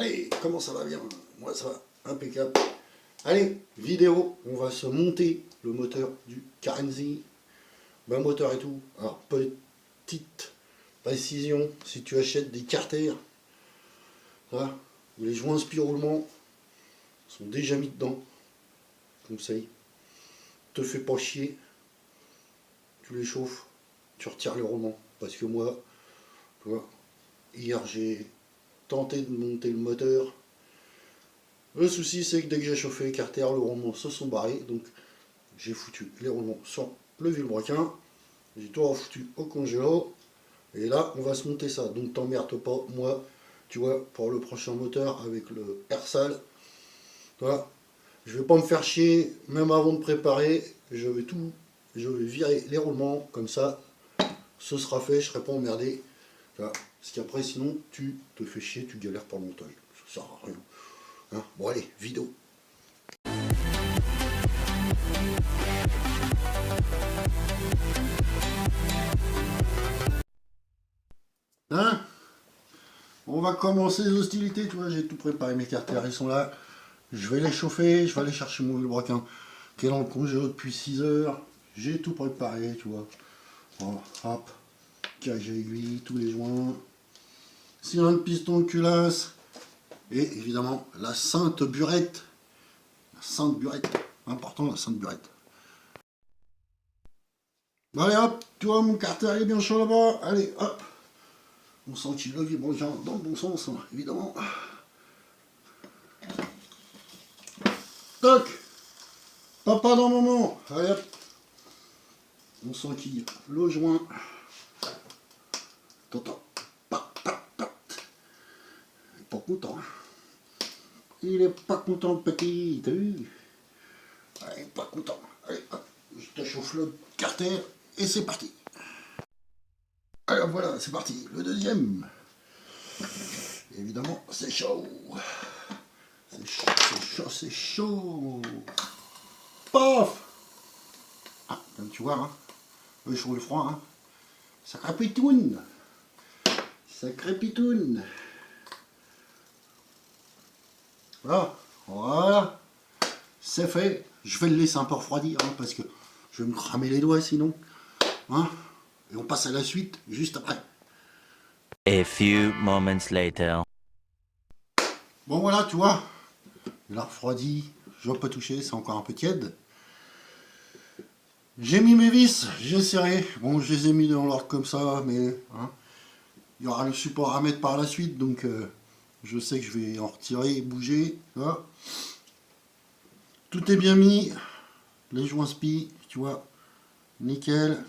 Allez, comment ça va bien? Moi ça va impeccable. Allez, vidéo, on va se monter le moteur du Carenzi. Ben, moteur et tout. Alors, petite précision, si tu achètes des carters, là, où les joints spiralement sont déjà mis dedans, conseil, te fais pas chier, tu les chauffes, tu retires les roulements. Parce que moi, tu vois, hier j'ai tenté de monter le moteur. Le souci c'est que dès que j'ai chauffé les carters, les roulements se sont barrés. Donc j'ai foutu les roulements sur le vilebrequin. J'ai tout refoutu au congélo. Et là on va se monter ça. Donc t'emmerdes pas, moi, tu vois, pour le prochain moteur avec le Ersal. Voilà. Je vais pas me faire chier, même avant de préparer, je vais virer les roulements, comme ça, ce sera fait, je serai pas emmerdé. Voilà. Parce qu'après, sinon, tu te fais chier, tu galères pour le montage. Ça sert à rien. Hein, bon, allez, vidéo. Hein? On va commencer les hostilités, tu vois, j'ai tout préparé, mes carters, ils sont là. Je vais les chauffer, je vais aller chercher mon vilebrequin qui est dans le congélo depuis 6 heures. J'ai tout préparé, tu vois. Voilà, hop, cage à aiguille, tous les joints. Cylindre piston culasse. Et évidemment, la sainte burette. La sainte burette. Important, la sainte burette. Bon, allez hop, tu vois, mon carter est bien chaud là-bas. Allez, hop. On sent qu'il le vilebrequin dans le bon sens, hein, évidemment. Toc. Papa dans le moment. Allez hop. On sent qu'il le joint. T'entends. Il est pas content. Il est pas content, le petit. T'as vu? Il est pas content. Allez, hop. Je te chauffe le carter et c'est parti. Alors voilà, c'est parti. Le deuxième. Évidemment, c'est chaud. C'est chaud, c'est chaud, c'est chaud. Paf! Ah, comme tu vois, hein. Le chaud et le froid, hein. Ça crépitoune. Ça crépitoune. Voilà, voilà. C'est fait. Je vais le laisser un peu refroidir, hein, parce que je vais me cramer les doigts sinon. Hein? Et on passe à la suite juste après. A few moments later. Bon voilà, tu vois. Il a refroidi. Je ne vais pas toucher, c'est encore un peu tiède. J'ai mis mes vis, j'ai serré. Bon, je les ai mis dans l'ordre comme ça, mais hein, il y aura le support à mettre par la suite, donc je sais que je vais en retirer et bouger. Là. Tout est bien mis. Les joints spi, tu vois, nickel.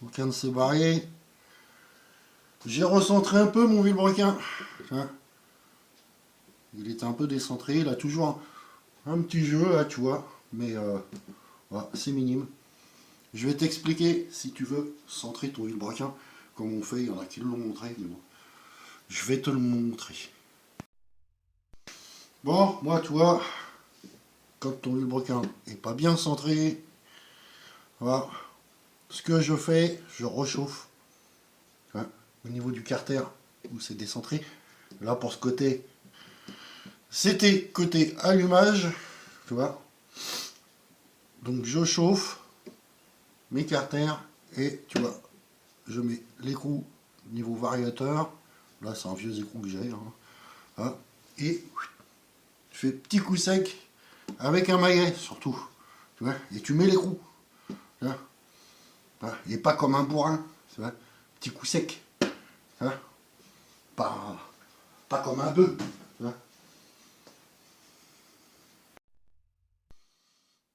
Aucun ne s'est barré. J'ai recentré un peu mon vilebrequin. Hein. Il était un peu décentré, il a toujours un petit jeu là, tu vois, mais voilà, c'est minime. Je vais t'expliquer, si tu veux, centrer ton vilebrequin, comme on fait, il y en a qui l'ont montré, mais bon, je vais te le montrer. Bon, moi, tu vois, quand ton vilebrequin est pas bien centré, voilà, ce que je fais, je rechauffe, hein, au niveau du carter, où c'est décentré. Là, pour ce côté, c'était côté allumage, tu vois. Donc, je chauffe mes carters et tu vois, je mets l'écrou niveau variateur. Là, c'est un vieux écrou que j'ai. Hein, et je fais petit coup sec avec un maillet surtout. Tu vois, et tu mets l'écrou. Et pas comme un bourrin. Tu vois, petit coup sec. Hein, pas comme un bœuf.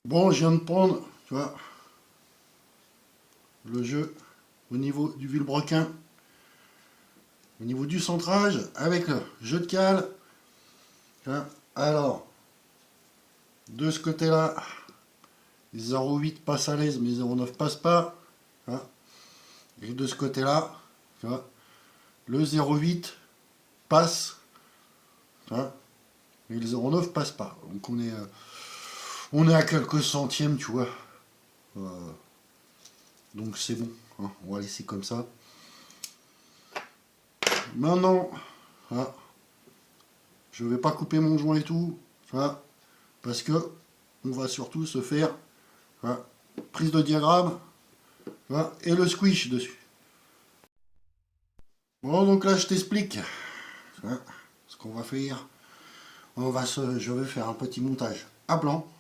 Bon, je viens de prendre, tu vois, le jeu au niveau du vilebrequin, au niveau du centrage, avec le jeu de cale. Hein. Alors, de ce côté-là, 0,8 passe à l'aise, mais 0,9 passe pas. Hein. Et de ce côté-là, tu vois, le 0,8 passe, hein, et le 0,9 passe pas. Donc on est à quelques centièmes, tu vois. Donc c'est bon, hein, on va laisser comme ça. Maintenant, hein, je vais pas couper mon joint et tout, tu vois, parce que on va surtout se faire, tu vois, prise de diagramme, tu vois, et le squish dessus. Bon, donc là, je t'explique, tu vois, ce qu'on va faire. Je vais faire un petit montage à blanc,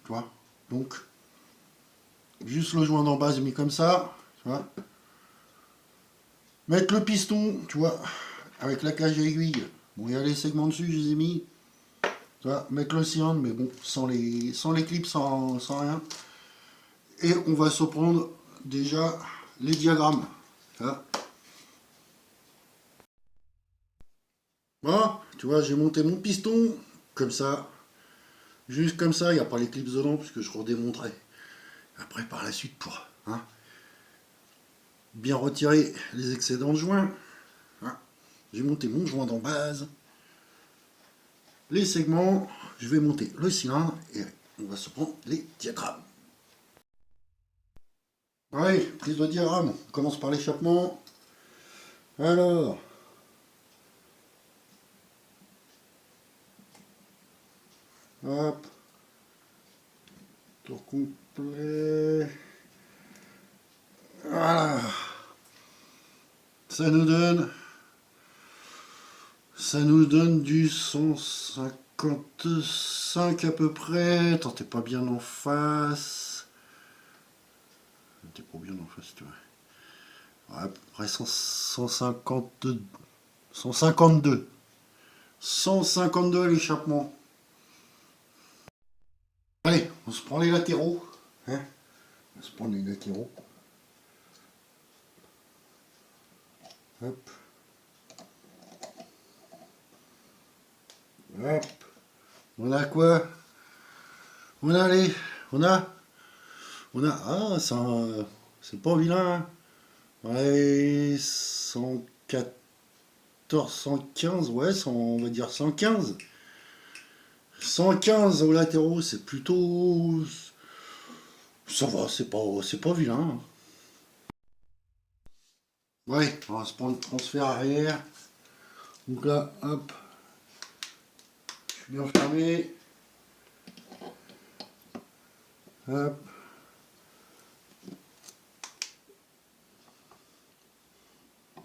tu vois, donc juste le joint d'en base mis comme ça, tu vois. Mettre le piston, tu vois, avec la cage à aiguille. Bon, il y a les segments dessus, je les ai mis. Tu vois, mettre le cylindre, mais bon, sans les clips, sans rien. Et on va se prendre déjà les diagrammes. Tu vois. Bon, tu vois, j'ai monté mon piston, comme ça. Juste comme ça, il n'y a pas les clips dedans, puisque je redémonterai. Après, par la suite, pour bien retirer les excédents de joint. Hein. J'ai monté mon joint d'en base. Les segments, je vais monter le cylindre et on va se prendre les diagrammes. Allez, prise de diagramme. On commence par l'échappement. Alors, hop, tour complet. Voilà. Ça nous donne du 155 à peu près. Attends, t'es pas bien en face. T'es pas bien en face, tu vois. Ouais, à peu près 152. 152. 152 l'échappement. Allez, on se prend les latéraux. Hein, on se prend les latéraux. Hop. Hop. On a quoi? On a les. Ah, c'est pas vilain. Hein. Ouais, 114, 115, ouais, on va dire 115. 115 aux latéraux, c'est plutôt. Ça va, c'est pas vilain. Hein. Ouais, on va se prendre le transfert arrière. Donc là, hop. Je suis bien fermé. Hop.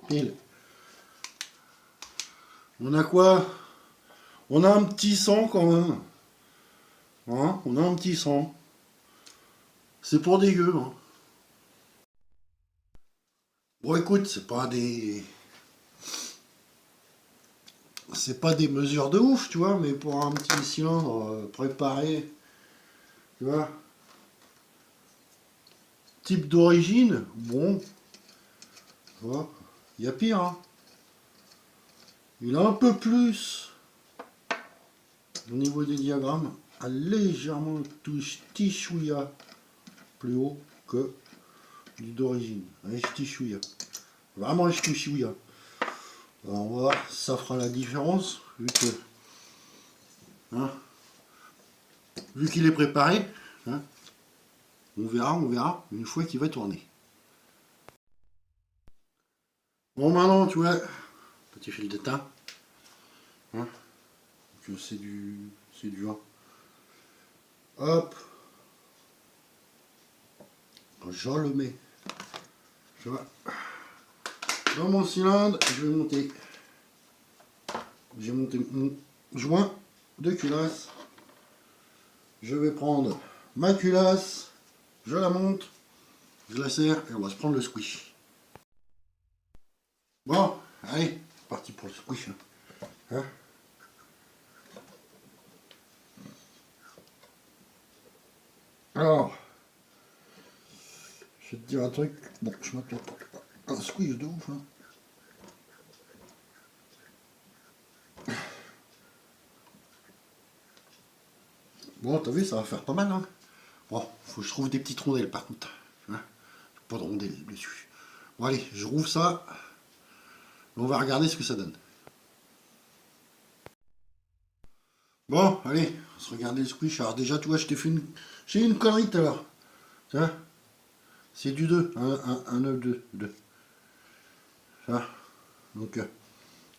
Pile. On a quoi? On a un petit 100 quand même. Hein, on a un petit 100. C'est pour des gueux. Hein. Bon écoute, c'est pas des mesures de ouf, tu vois, mais pour un petit cylindre préparé, tu vois, type d'origine, bon, tu vois, il y a pire, hein. Il a un peu plus, au niveau des diagrammes, a légèrement petit chouïa plus haut que du d'origine, un petit chouïa, vraiment un petit chouïa. Alors on va voir, ça fera la différence, vu que, hein, vu qu'il est préparé, hein, on verra une fois qu'il va tourner. Bon maintenant tu vois, petit fil de teint, hein, c'est du 1. Hop, je le mets, tu vois, dans mon cylindre, j'ai monté mon joint de culasse, je vais prendre ma culasse, je la monte, je la serre et on va se prendre le squish. Bon, allez, parti pour le squish. Hein. Alors, je vais te dire un truc. Bon, je m'attends pas un squish de ouf. Hein. Bon, t'as vu, ça va faire pas mal. Hein. Bon, faut que je trouve des petites rondelles par contre. Hein. Pas de rondelles dessus. Bon, allez, je rouvre ça. On va regarder ce que ça donne. Bon, allez, on se regarder le squish. Alors déjà, tu vois, j'ai une connerie tout à l'heure. Tu vois, c'est du 2, un 9, 2, 2. Ça. Donc,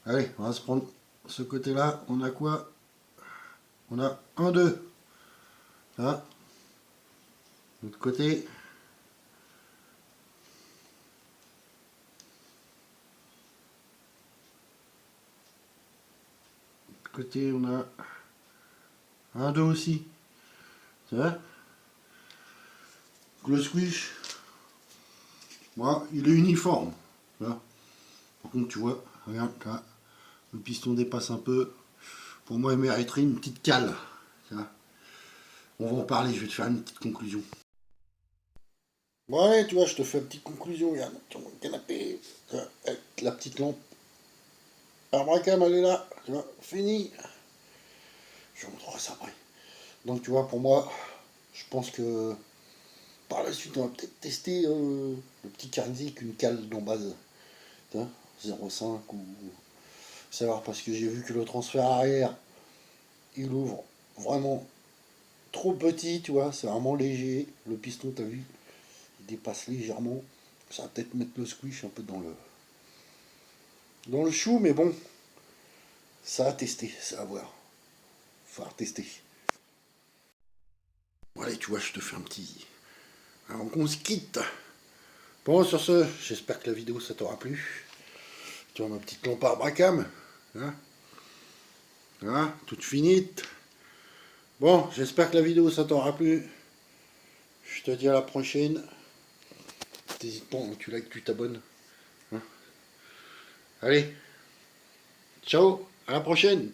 allez, on va se prendre ce côté-là, on a quoi? On a 1, 2. Là. L'autre côté. L'autre côté, on a 1, 2 aussi. Ça va? Le squish, moi, il est uniforme. Là. Par contre, tu vois, regarde, là, le piston dépasse un peu. Pour moi, il mériterait une petite cale. Ça. On va en parler, je vais te faire une petite conclusion. Bon allez, tu vois, je te fais une petite conclusion. Regarde, sur mon canapé, avec la petite lampe. Abracam, elle est là, tu vois, fini. Je vous montrerai ça après. Donc, tu vois, pour moi, je pense que par la suite, on va peut-être tester le petit Carnzi avec une cale d'en base. 0,5 ou savoir, parce que j'ai vu que le transfert arrière, il ouvre vraiment trop petit, tu vois, c'est vraiment léger. Le piston, t'as vu, il dépasse légèrement. Ça va peut-être mettre le squish un peu dans le chou, mais bon, ça a testé, ça à voir. Faut tester. Bon, allez, tu vois, je te fais un petit. Alors qu'on se quitte. Bon, sur ce, j'espère que la vidéo ça t'aura plu. Tu vois ma petite lampe à Bracam, hein, hein, toute finite. Bon, j'espère que la vidéo ça t'aura plu. Je te dis à la prochaine. T'hésites pas, tu likes, tu t'abonnes. Hein. Allez, ciao, à la prochaine.